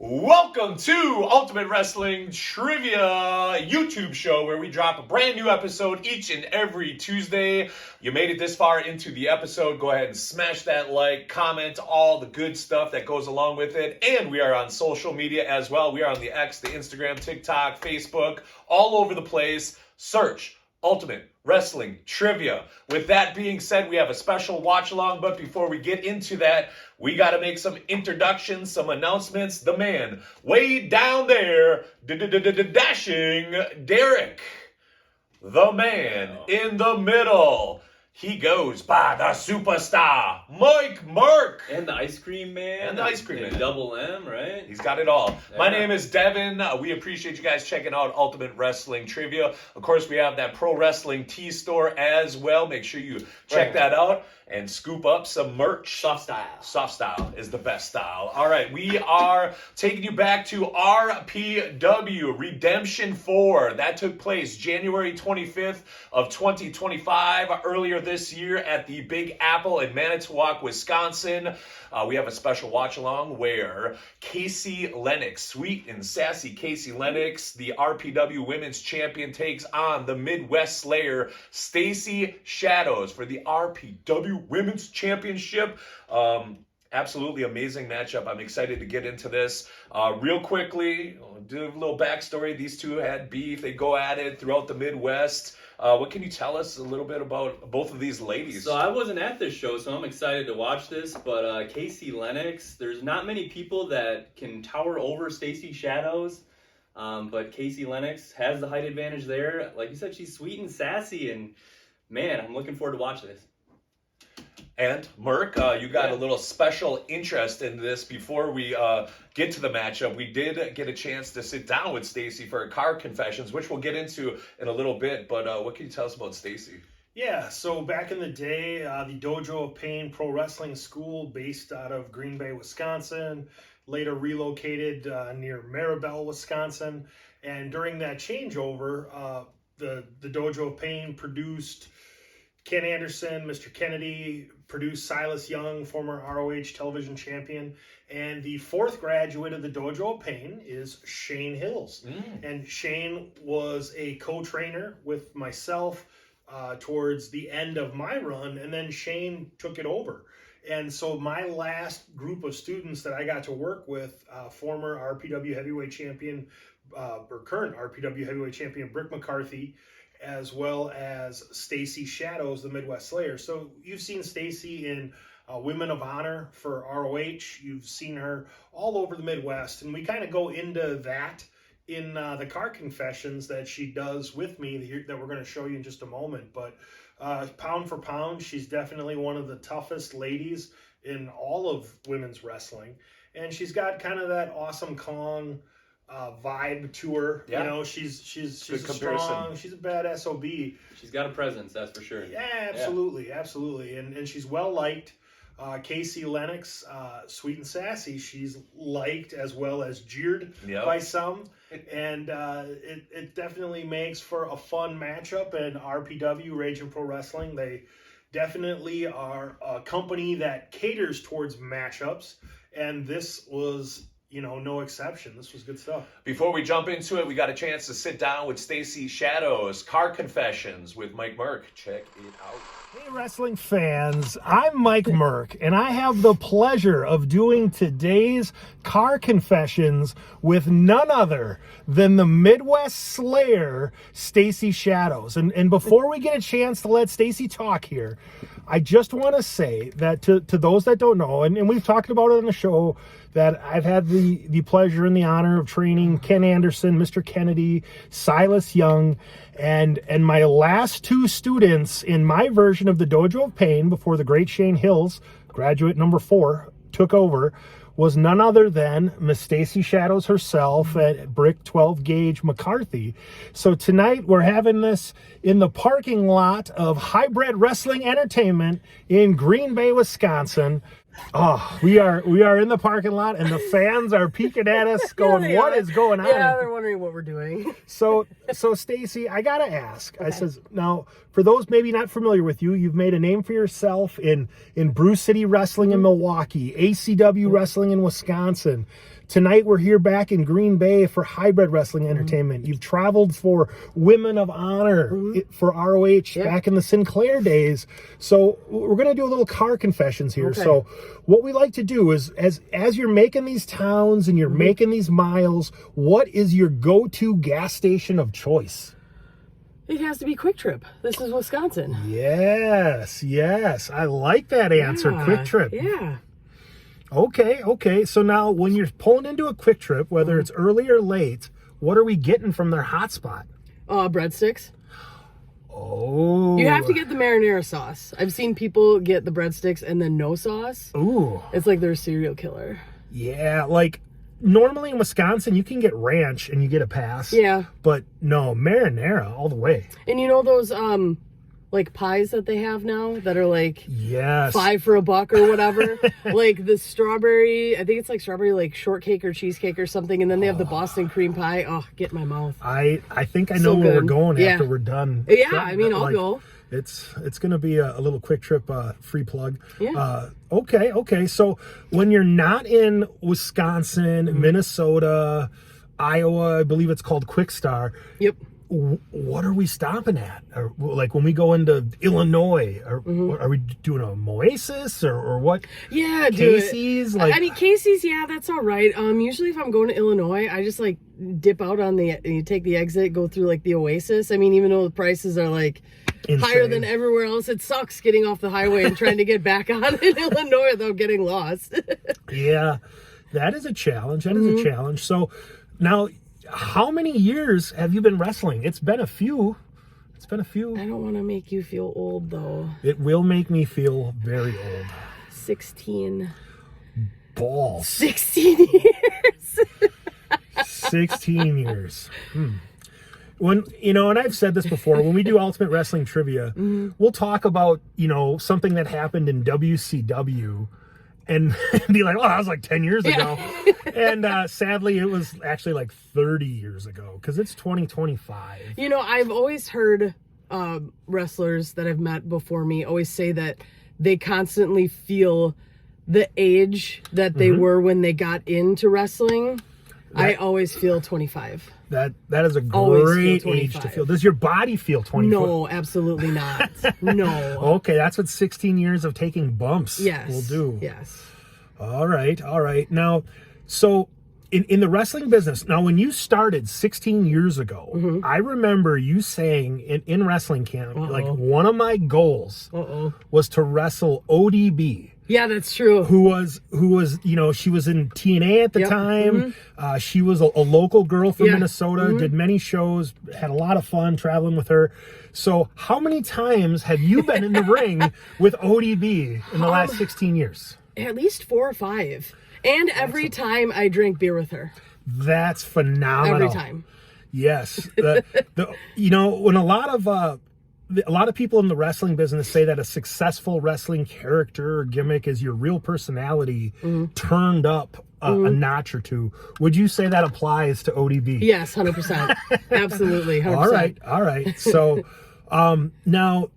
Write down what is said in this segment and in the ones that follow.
Welcome to Ultimate Wrestling Trivia YouTube show where we drop a brand new episode each and every Tuesday. You made it this far into the episode, go ahead and smash that like, comment, all the good stuff that goes along with it. And we are on social media as well. We are on the X, the Instagram, TikTok, Facebook, all over the place. Search Ultimate Wrestling Trivia. With that being said, we have a special watch along, but before we get into that, we got to make some introductions, some announcements. The man way down there, dashing Derek. The man in the middle, he goes by the superstar, Mike Merc. And the ice cream man. Double M, right? He's got it all. Yeah. My name is Devon. We appreciate you guys checking out Ultimate Wrestling Trivia. Of course, we have that Pro Wrestling Tee store as well. Make sure you check that out and scoop up some merch. Soft style. Soft style is the best style. All right, we are taking you back to RPW Redemption 4. That took place January 25th of 2025, earlier this year at the Big Apple in Manitowoc, Wisconsin. We have a special watch along where Kaci Lennox, sweet and sassy Kaci Lennox, the RPW Women's Champion, takes on the Midwest Slayer, Stacy Shadows, for the RPW Women's Championship. Absolutely amazing matchup. I'm excited to get into this. Real quickly, do a little backstory. These two had beef. They go at it throughout the Midwest. What can you tell us a little bit about both of these ladies? So I wasn't at this show, so I'm excited to watch this. But Kaci Lennox, there's not many people that can tower over Stacy Shadows. But Kaci Lennox has the height advantage there. Like you said, she's sweet and sassy. And man, I'm looking forward to watching this. And Merc, you got a little special interest in this. Before we get to the matchup, we did get a chance to sit down with Stacy for car confessions, which we'll get into in a little bit. But what can you tell us about Stacy? Yeah, so back in the day, the Dojo of Pain Pro Wrestling School, based out of Green Bay, Wisconsin, later relocated near Maribel, Wisconsin. And during that changeover, the Dojo of Pain produced Ken Anderson, Mr. Kennedy, produced Silas Young, former ROH television champion, and the fourth graduate of the Dojo of Pain is Shane Hills. And Shane was a co-trainer with myself towards the end of my run, and then Shane took it over. And so my last group of students that I got to work with, former RPW heavyweight champion, or current RPW heavyweight champion Brick McCarthy, as well as Stacy Shadows, the Midwest Slayer. So you've seen Stacy in Women of Honor for ROH. You've seen her all over the Midwest. And we kind of go into that in the car confessions that she does with me that we're going to show you in just a moment. But pound for pound, she's definitely one of the toughest ladies in all of women's wrestling. And she's got kind of that Awesome Kong vibe to her. Yeah. You know, she's strong, she's a bad SOB. She's got a presence, that's for sure. Yeah, absolutely. And she's well liked. Kaci Lennox, sweet and sassy. She's liked as well as jeered by some. And it definitely makes for a fun matchup. And RPW, Raging Pro Wrestling, they definitely are a company that caters towards matchups. And this was no exception. This was good stuff. Before we jump into it, we got a chance to sit down with Stacy Shadows, Car Confessions with Mike Merc. Check it out. Hey, wrestling fans, I'm Mike Merc, and I have the pleasure of doing today's Car Confessions with none other than the Midwest Slayer, Stacy Shadows. And before we get a chance to let Stacy talk here, I just want to say that to those that don't know, and we've talked about it on the show, that I've had the pleasure and the honor of training Ken Anderson, Mr. Kennedy, Silas Young, and my last two students in my version of the Dojo of Pain before the great Shane Hills, graduate number 4, took over, was none other than Miss Stacy Shadows herself at Brick 12 Gauge McCarthy. So tonight we're having this in the parking lot of Hybrid Wrestling Entertainment in Green Bay, Wisconsin. Oh, we are in the parking lot, and the fans are peeking at us, going, "What is going on?" Yeah, they're wondering what we're doing. So Stacy, I gotta ask. Okay. I says, now for those maybe not familiar with you, you've made a name for yourself in Brew City Wrestling in Milwaukee, ACW Wrestling in Wisconsin. Tonight we're here back in Green Bay for Hybrid Wrestling Entertainment. You've traveled for Women of Honor for ROH back in the Sinclair days. So we're going to do a little car confessions here. Okay. So what we like to do is as you're making these towns and you're making these miles, what is your go-to gas station of choice? It has to be Quick Trip. This is Wisconsin. Yes. I like that answer. Yeah, Quick Trip. Yeah. Okay. So now when you're pulling into a Quick Trip, whether it's early or late, what are we getting from their hotspot? Breadsticks. Oh. You have to get the marinara sauce. I've seen people get the breadsticks and then no sauce. Ooh. It's like they're a serial killer. Yeah, like normally in Wisconsin you can get ranch and you get a pass. Yeah. But no, marinara all the way. And you know those like pies that they have now that are like Yes. $5 for $1 or whatever? Like the strawberry, I think it's like strawberry like shortcake or cheesecake or something, and then they have the Boston cream pie. Oh, get in my mouth. I think I So know where we're good. going Yeah. after we're done. Yeah, I mean, I'll Like, go. It's gonna be a little Quick Trip free plug. Yeah. Okay. So when you're not in Wisconsin, Mm-hmm. Minnesota, Iowa, I believe it's called Quick Star. Yep. What are we stopping at? Or, like when we go into Illinois, or are we doing a Moasis or what? Yeah, do it. Casey's, like I mean, Casey's, yeah, that's all right. Usually if I'm going to Illinois, I just like dip out on you take the exit, go through like the Oasis. I mean, even though the prices are like higher insane. than everywhere else, it sucks getting off the highway and trying to get back on in Illinois without getting lost. Yeah, that is a challenge. That is a challenge. So now, how many years have you been wrestling? It's been a few. I don't want to make you feel old though. It will make me feel very old. 16. Balls. 16 years. 16 years. When, and I've said this before, when we do Ultimate Wrestling Trivia, we'll talk about, something that happened in WCW and be like, oh, that was like 10 years ago. And sadly, it was actually like 30 years ago because it's 2025. I've always heard wrestlers that I've met before me always say that they constantly feel the age that they were when they got into wrestling. I always feel 25. That is a Always great feel age to 25. feel. Does your body feel 24? No, absolutely not. No. Okay, that's what 16 years of taking bumps will do. Yes. All right. Now, so in the wrestling business, now when you started 16 years ago, I remember you saying in wrestling camp, like one of my goals was to wrestle ODB. Yeah, that's true. Who was she was in TNA at the time. She was a local girl from Minnesota, did many shows, had a lot of fun traveling with her. So how many times have you been in the ring with ODB in the last 16 years? At least 4 or 5. And every time I drink beer with her. That's phenomenal. Every time. Yes. When a lot of people in the wrestling business say that a successful wrestling character or gimmick is your real personality turned up a notch or two. Would you say that applies to ODB? Yes, 100%. Absolutely, 100%. All right. So now,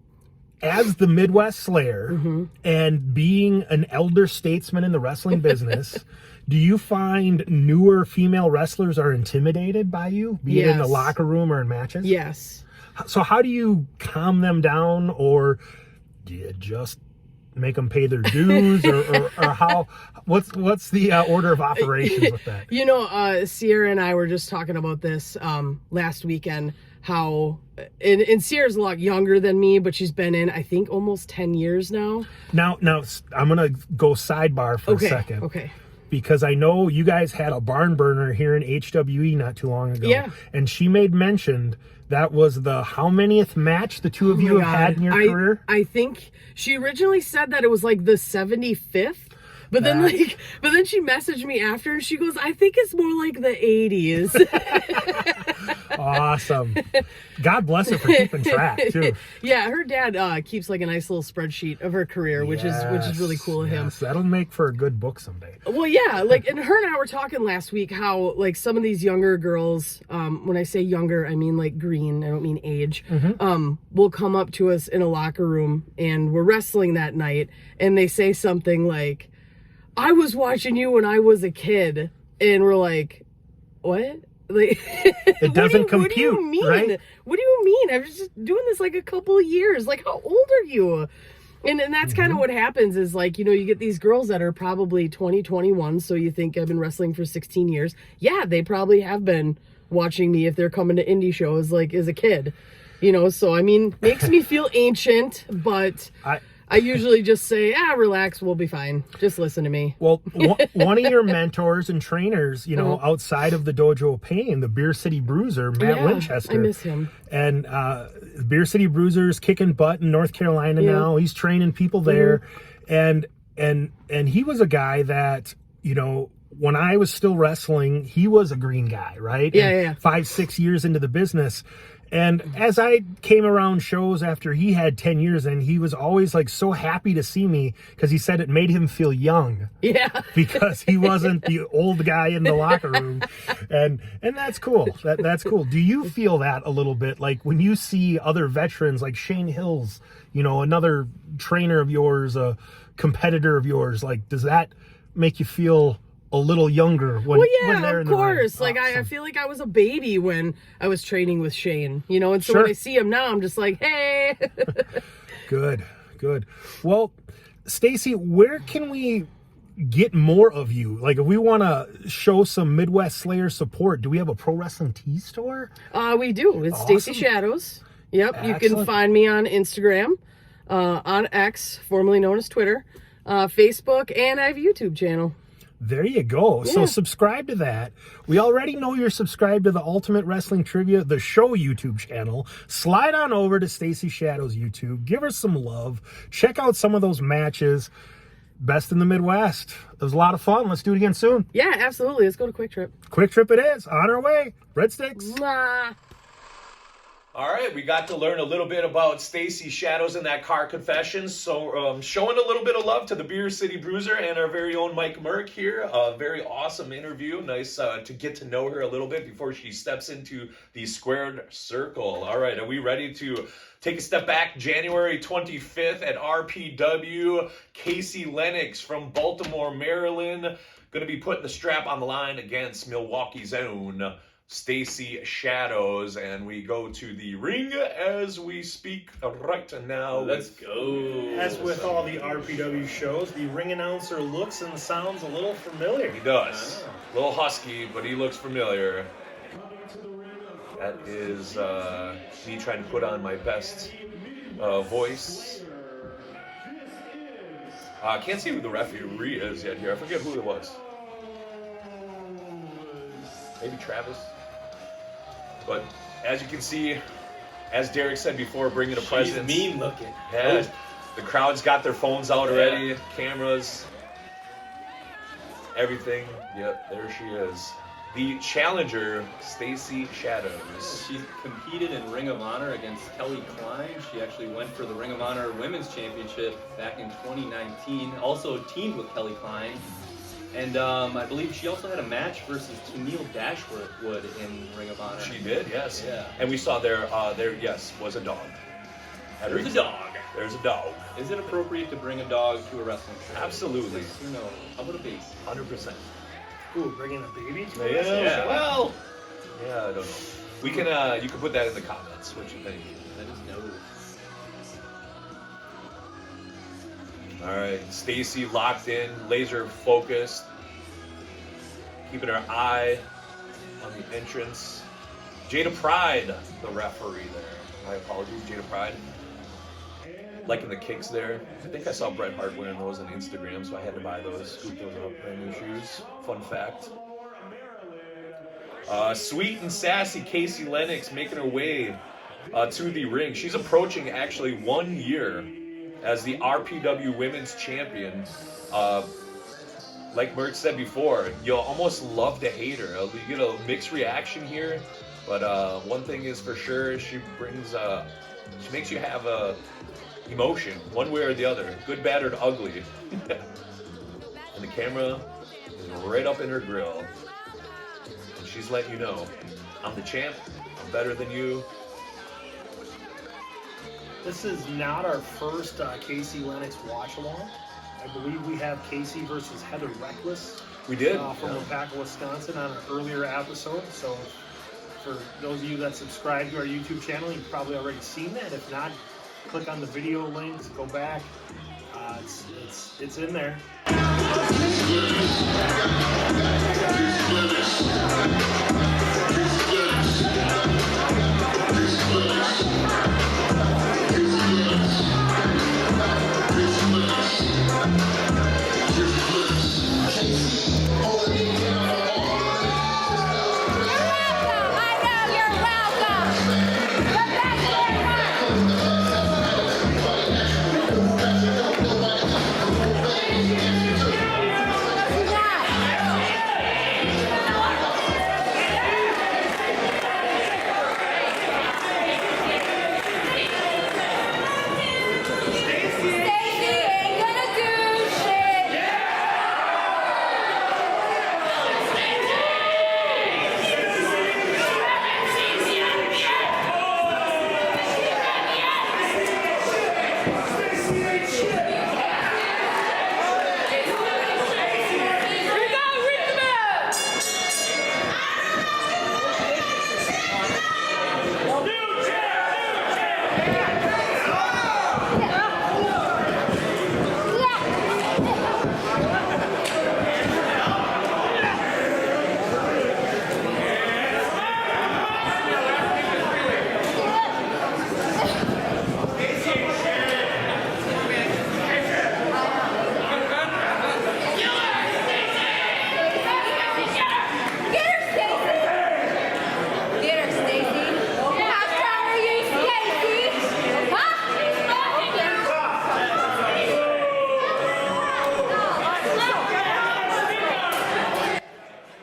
as the Midwest Slayer and being an elder statesman in the wrestling business, do you find newer female wrestlers are intimidated by you, be it in the locker room or in matches? Yes. So how do you calm them down, or do you just make them pay their dues, or how? What's the order of operations with that? Sierra and I were just talking about this last weekend. How and Sierra's a lot younger than me, but she's been in, I think, almost 10 years now. Now I'm gonna go sidebar for a second. Okay. Because I know you guys had a barn burner here in HWE not too long ago. Yeah. And she made mention that was the how manyth match the two of you have had in your career? I think she originally said that it was like the 75th. But then she messaged me after and she goes, I think it's more like the 80s. Awesome. God bless her for keeping track too. Yeah, her dad keeps like a nice little spreadsheet of her career, which is really cool of him. That'll make for a good book someday. Well, yeah, like, and her and I were talking last week how like some of these younger girls, when I say younger, I mean like green, I don't mean age, will come up to us in a locker room and we're wrestling that night and they say something like, I was watching you when I was a kid. And we're like, what? Like, It doesn't what do you compute, mean? right? What do you mean? I was just doing this like a couple of years. Like, how old are you? And that's kind of what happens is, like, you know, you get these girls that are probably 20, 21. So you think I've been wrestling for 16 years. Yeah, they probably have been watching me if they're coming to indie shows, like, as a kid. You know, so, I mean, makes me feel ancient, but I usually just say, relax, we'll be fine. Just listen to me. Well, one of your mentors and trainers, you know, outside of the Dojo of Pain, the Beer City Bruiser, Matt Winchester. I miss him. And Beer City Bruiser's kicking butt in North Carolina now. He's training people there. And he was a guy that, you know, when I was still wrestling, he was a green guy, right? Yeah. 5-6 years into the business. And as I came around shows after he had 10 years, and he was always like so happy to see me because he said it made him feel young. Yeah. Because he wasn't the old guy in the locker room. And that's cool. That's cool. Do you feel that a little bit? Like when you see other veterans like Shane Hills, you know, another trainer of yours, a competitor of yours, like does that make you feel a little younger when they're in the ring? Of course. Like Awesome. I feel like I was a baby when I was training with Shane, you know, and so when I see him now, I'm just like, hey. Good. Well, Stacy, where can we get more of you? Like if we want to show some Midwest Slayer support, do we have a Pro Wrestling Tee store? We do. It's Awesome. Stacy Shadows. Yep. You can Excellent. find me on Instagram, on X, formerly known as Twitter, Facebook, and I have a YouTube channel. There you go. So Yeah. subscribe to that. We already know you're subscribed to the Ultimate Wrestling Trivia, the show YouTube channel. Slide on over to Stacy Shadows YouTube. Give her some love. Check out some of those matches. Best in the Midwest. It was a lot of fun. Let's do it again soon. Yeah, absolutely. Let's go to Quick Trip. Quick Trip it is. On our way. Breadsticks. Mwah. All right, we got to learn a little bit about Stacy Shadows in that car confession. So showing a little bit of love to the Beer City Bruiser and our very own Mike Merc here. A very awesome interview. Nice to get to know her a little bit before she steps into the squared circle. All right, are we ready to take a step back? January 25th at RPW, Kaci Lennox from Baltimore, Maryland, going to be putting the strap on the line against Milwaukee's own Stacy Shadows, and we go to the ring as we speak right now. Let's go. As with all the RPW shows, the ring announcer looks and sounds a little familiar. He does. A little husky, but he looks familiar. That is me trying to put on my best voice. I can't see who the referee is yet here. I forget who it was. Maybe Travis. But as you can see, as Derek said before, bringing a presence. She's mean looking. Yeah, the crowd's got their phones out already, cameras, everything. Yep, there she is. The challenger, Stacy Shadows. She competed in Ring of Honor against Kelly Klein. She actually went for the Ring of Honor Women's Championship back in 2019. Also teamed with Kelly Klein. And I believe she also had a match versus Tennille Dashwood in Ring of Honor. She did, yes. Yeah. And we saw there was a dog. There's a dog. There's a dog. Is it appropriate to bring a dog to a wrestling show? Absolutely. Yes or no? How about a baby? 100%. Ooh, bringing a baby to Yeah, us? Yeah. well, yeah, I don't know. We can, you can put that in the comments, what you think. That is no. All right, Stacy locked in, laser focused, keeping her eye on the entrance. Jada Pride, the referee there. My apologies, Jada Pride. Liking the kicks there. I think I saw Bret Hart wearing those on Instagram, so I had to buy those, scoop those up, brand new shoes. Fun fact. Sweet and sassy Kaci Lennox making her way to the ring. She's approaching actually 1 year as the RPW Women's Champion. Like Merc said before, you'll almost love to hate her. You get a mixed reaction here, but one thing is for sure, she makes you have a emotion, one way or the other, good, bad, or ugly. And the camera is right up in her grill. And she's letting you know, I'm the champ, I'm better than you. This is not our first Kaci Lennox watch along. I believe we have Kaci versus Heather Reckless We did. From Wapaka, Wisconsin on an earlier episode. So for those of you that subscribe to our YouTube channel, you've probably already seen that. If not, click on the video links, go back. It's in there.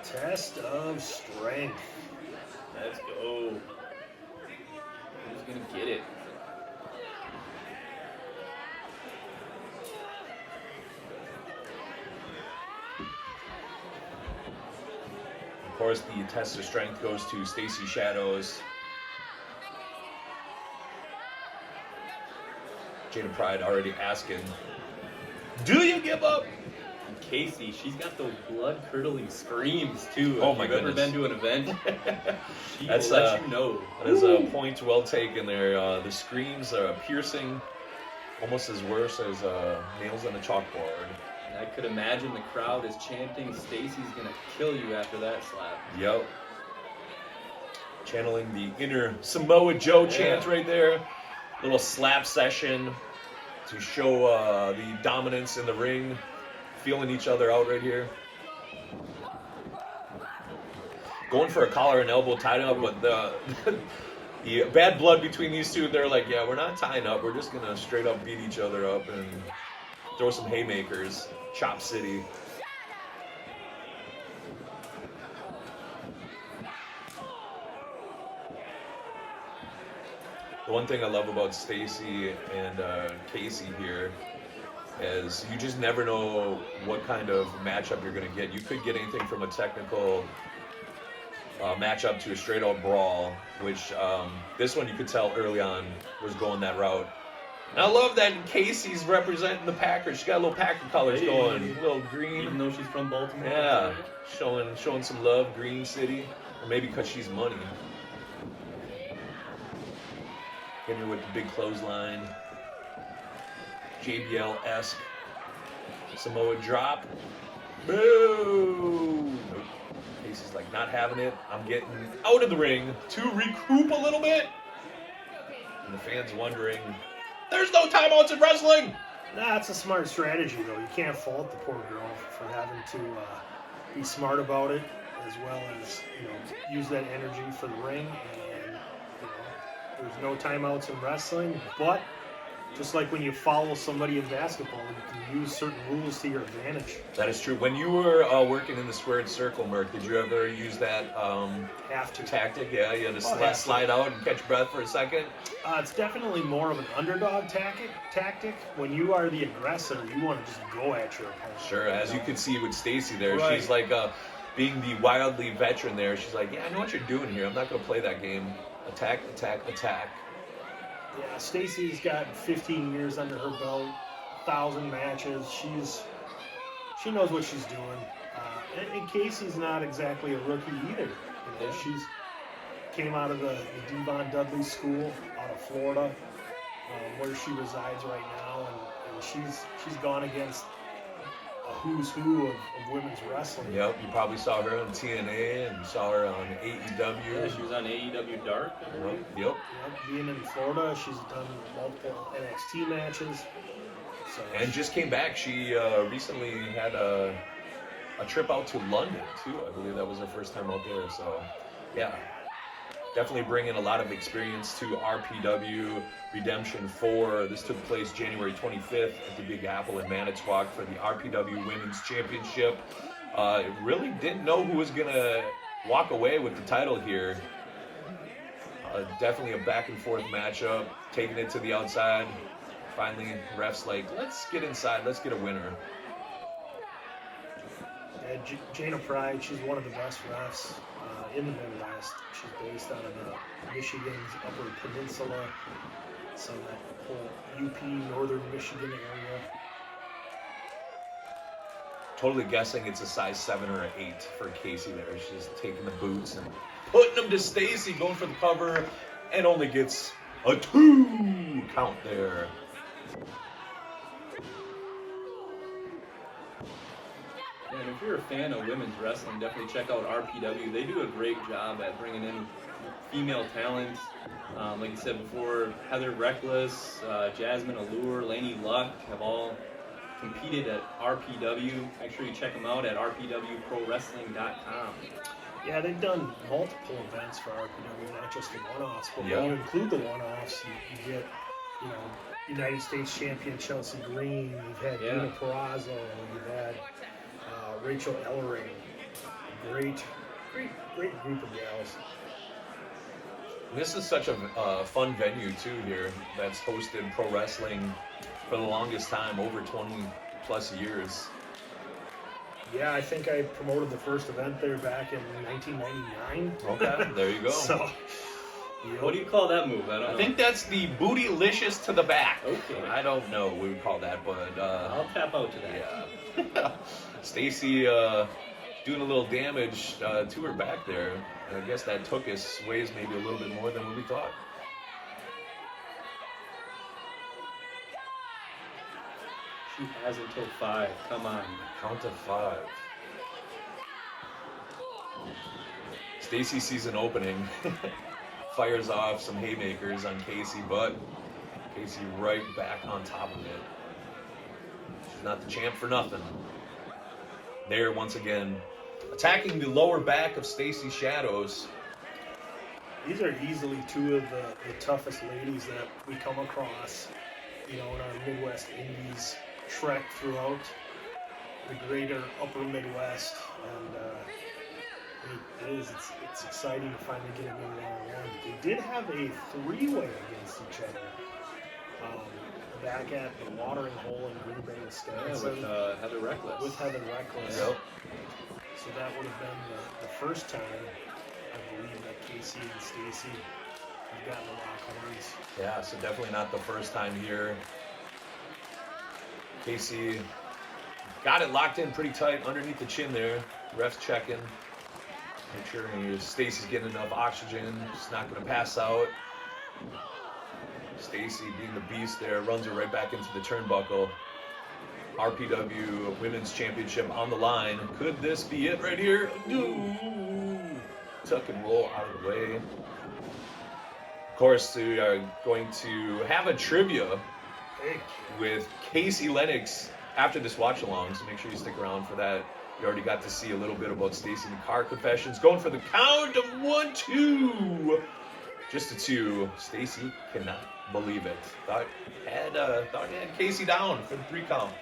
Test of strength. Let's go. Who's gonna get it? Of course, the test of strength goes to Stacy Shadows. Jada Pride already asking, do you give up? And Kaci, she's got those blood-curdling screams too. Oh If my you've ever goodness. been to an event, she That's, will let you know. That is a point well taken there. The screams are piercing, almost as worse as nails on a chalkboard. And I could imagine the crowd is chanting, "Stacy's gonna kill you" after that slap. Yep. Channeling the inner Samoa Joe chant right there. Little slap session to show the dominance in the ring. Feeling each other out right here. Going for a collar and elbow tied up, but the bad blood between these two, they're like, yeah, we're not tying up. We're just going to straight up beat each other up and throw some haymakers. Chop City. The one thing I love about Stacy and Kaci here is you just never know what kind of matchup you're going to get. You could get anything from a technical matchup to a straight out brawl, which this one you could tell early on was going that route. And I love that Casey's representing the Packers. She got a little Packer colors going, a little green. Even though she's from Baltimore. Yeah, showing some love, Green City, or maybe because she's money. Hitting her with the big clothesline. JBL-esque Samoa drop. Boo! Nope. Casey's like, not having it. I'm getting out of the ring to recoup a little bit. And the fans wondering, there's no timeouts in wrestling! That's a smart strategy, though. You can't fault the poor girl for having to be smart about it, as well as use that energy for the ring. And there's no timeouts in wrestling, but just like when you follow somebody in basketball, you can use certain rules to your advantage. That is true. When you were working in the squared circle, Merc, did you ever use that Have to. tactic? Yeah, you had to slide out and catch breath for a second? It's definitely more of an underdog tactic. When you are the aggressor, you want to just go at your opponent. Sure, as you could see with Stacy there, Right. she's like, being the wildly veteran there, she's like, yeah, I know what you're doing here. I'm not going to play that game. Attack, attack, attack. Yeah, Stacy's got 15 years under her belt, 1,000 matches. She knows what she's doing. And Kaci's not exactly a rookie either. You know, Yeah. she's came out of the Devon Dudley School out of Florida, where she resides right now, and she's gone against a who's who of women's wrestling. Yep, you probably saw her on TNA and saw her on AEW. Yeah, she was on AEW Dark. I believe. Yep. Yep, being in Florida, she's done multiple NXT matches. So And just came back. She recently had a trip out to London too. I believe that was her first time out there. So, yeah, definitely bringing a lot of experience to RPW Redemption 4. This took place January 25th at the Big Apple in Manitowoc for the RPW Women's Championship. Really didn't know who was gonna walk away with the title here. Definitely a back and forth matchup, taking it to the outside. Finally, refs like, let's get inside, let's get a winner. Jana Pride, she's one of the best refs in the Midwest. She's based out of the Michigan's Upper Peninsula, so that whole UP, Northern Michigan area. Totally guessing it's a size 7 or an 8 for Kaci there. She's taking the boots and putting them to Stacy, going for the cover, and only gets a 2 count there. And if you're a fan of women's wrestling, definitely check out RPW. They do a great job at bringing in female talent. Like I said before, Heather Reckless, Jasmine Allure, Lainey Luck have all competed at RPW. Make sure you check them out at rpwprowrestling.com. Yeah, they've done multiple events for RPW, not just the one-offs. But Yeah. when you include the one-offs, you get, you know, United States champion Chelsea Green. You've had Yeah. Dina Perazzo. You've had Rachel Ellering. Great group of gals. This is such a fun venue too here that's hosted pro wrestling for the longest time, over 20 plus years. Yeah, I think I promoted the first event there back in 1999. Okay, there you go. So, What do you call that move? I don't know. I think that's the bootylicious to the back. Okay. I don't know what we would call that, but I'll tap out to that. yeah. Stacy doing a little damage to her back there. And I guess that tuchus weighs maybe a little bit more than what we thought. She has until 5. Come on. Count to 5. Stacy sees an opening. Fires off some haymakers on Kaci, but Kaci right back on top of it. She's not the champ for nothing. There once again, attacking the lower back of Stacy Shadows. these are easily two of the toughest ladies that we come across, you know, in our Midwest Indies trek throughout the greater upper Midwest. And it's exciting to finally get them in one-on-one. They did have a three-way against each other back at the watering hole in Green Bay, Wisconsin. with Heather Reckless. With Heather Reckless. Yep. So that would have been the first time, I believe, that Kaci and Stacy have gotten the lock horns. Yeah, so definitely not the first time here. Kaci got it locked in pretty tight underneath the chin there. Ref's checking. Make sure Stacy's getting enough oxygen. She's not going to pass out. Stacy, being the beast there, runs her right back into the turnbuckle. RPW Women's Championship on the line. Could this be it right here? Ooh. Tuck and roll out of the way. Of course, we are going to have a trivia with Kaci Lennox after this watch along, so make sure you stick around for that. You already got to see a little bit about Stacy in the car confessions. Going for the count of 1, 2. Just a 2. Stacy cannot believe it. Thought he had Kaci down for the 3 count.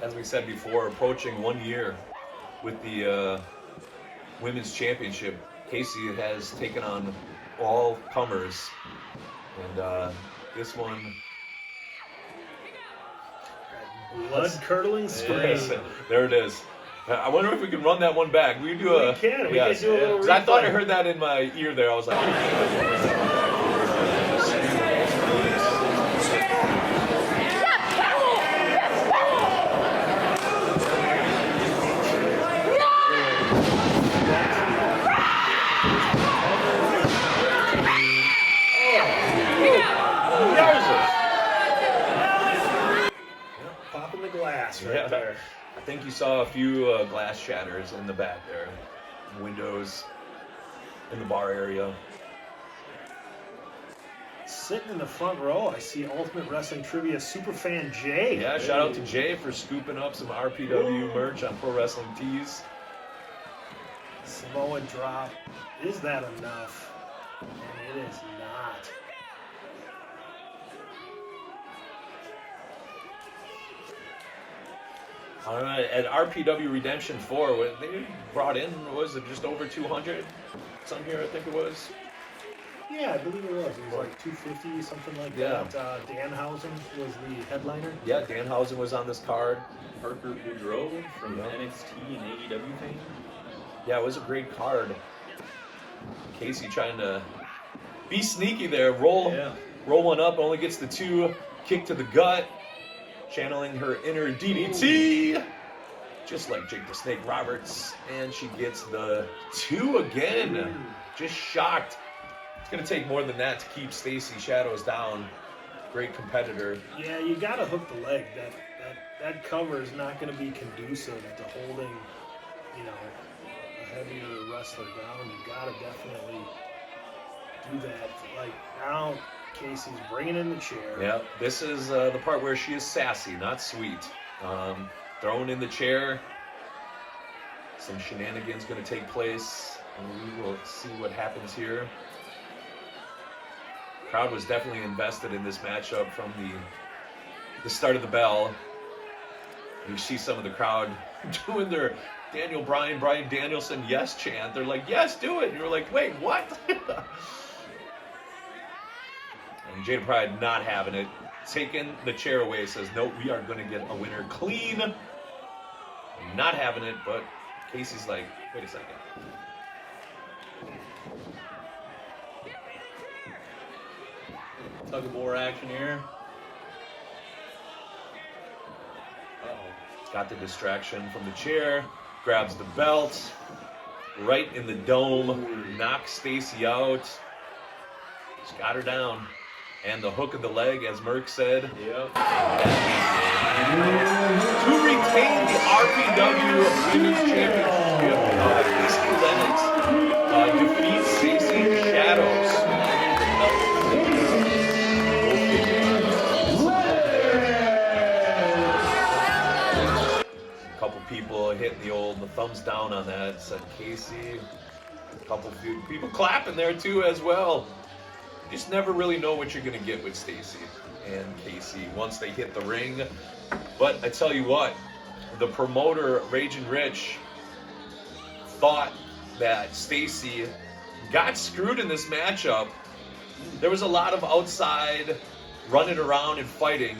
As we said before, approaching 1 year with the Women's Championship. Kaci has taken on all comers, and this one, Blood curdling scream. there it is. I wonder if we can run that one back. We can do a. We can do a little 'cause I thought I replay. heard that in my ear there. I was like. Popping the glass right Yeah. there. I think you saw a few glass shatters in the back there. Windows in the bar area. Sitting in the front row, I see Ultimate Wrestling Trivia superfan Jay. Yeah, shout out to Jay for scooping up some RPW merch on Pro Wrestling Tees. Samoa drop. Is that enough? And it is not. All right, at RPW Redemption 4, what they brought in, was it just over 200? Some here, I think it was. Yeah, I believe it was. It was like 250, something like Yeah. that. Danhausen was the headliner. Yeah, Danhausen was on this card. Parker Boudreaux from Yeah. NXT and AEW fame. Yeah, it was a great card. Kaci trying to be sneaky there, roll one up, only gets the 2, kick to the gut, channeling her inner DDT, just like Jake the Snake Roberts, and she gets the 2 again. Just shocked. It's gonna take more than that to keep Stacy Shadows down. Great competitor. Yeah, you gotta hook the leg. That cover is not gonna be conducive to holding, you know, a heavier wrestler down. You gotta definitely do that. Like now, Casey's bringing in the chair. Yeah, this is the part where she is sassy, not sweet. Thrown in the chair. Some shenanigans going to take place, and we will see what happens here. Crowd was definitely invested in this matchup from the start of the bell. You see some of the crowd doing their Brian Danielson yes chant. They're like, yes, do it. And you're like, wait, what? And Jada Pride not having it. Taking the chair away, says, no, we are going to get a winner clean. Not having it, but Casey's like, wait a second. Tug of war action here. Uh-oh. Got the distraction from the chair, grabs the belt, right in the dome, knocks Stacy out. Just got her down. And the hook of the leg, as Merc said. Yep. To retain the RPW Women's Championship, Kaci Lennox defeats Stacy Shadows. A couple people hitting the old thumbs down on that. Said Kaci. A couple few people clapping there too as well. You just never really know what you're going to get with Stacy and Kaci once they hit the ring. But I tell you what, the promoter, Ragin' Rich, thought that Stacy got screwed in this matchup. There was a lot of outside running around and fighting.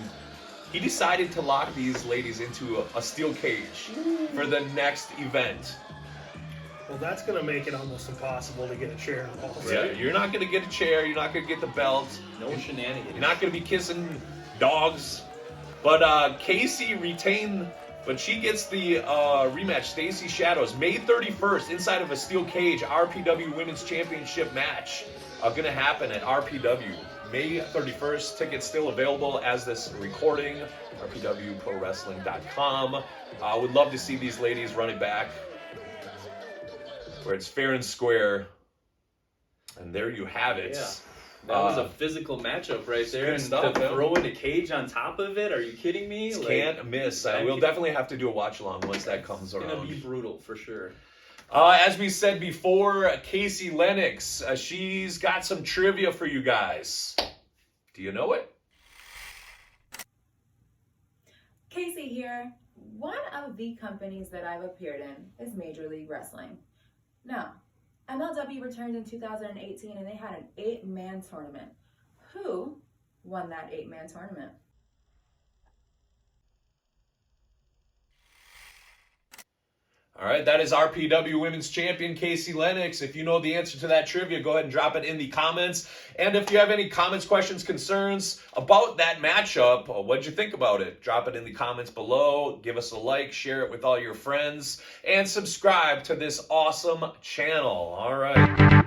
He decided to lock these ladies into a steel cage for the next event. Well, that's going to make it almost impossible to get a chair involved. Yeah, you're not going to get a chair. You're not going to get the belt. No shenanigans. You're not going to be kissing dogs. But Kaci retained, but she gets the rematch. Stacy Shadows, May 31st, inside of a steel cage, RPW Women's Championship match. Going to happen at RPW. May 31st. Tickets still available as this recording. RPWProWrestling.com. Would love to see these ladies run it back where it's fair and square. And there you have it. Yeah. That was a physical matchup right there. And stuff, to yeah. throw in a cage on top of it, are you kidding me? Can't miss. We'll definitely have to do a watch along once that comes It's around. going to be brutal for sure. As we said before, Kaci Lennox, she's got some trivia for you guys. Do you know it? Kaci here. One of the companies that I've appeared in is Major League Wrestling. Now, MLW returned in 2018 and they had an 8-man tournament. Who won that 8-man tournament? All right, that is RPW Women's Champion Kaci Lennox. If you know the answer to that trivia, go ahead and drop it in the comments. And if you have any comments, questions, concerns about that matchup, what'd you think about it? Drop it in the comments below. Give us a like, share it with all your friends, and subscribe to this awesome channel. All right.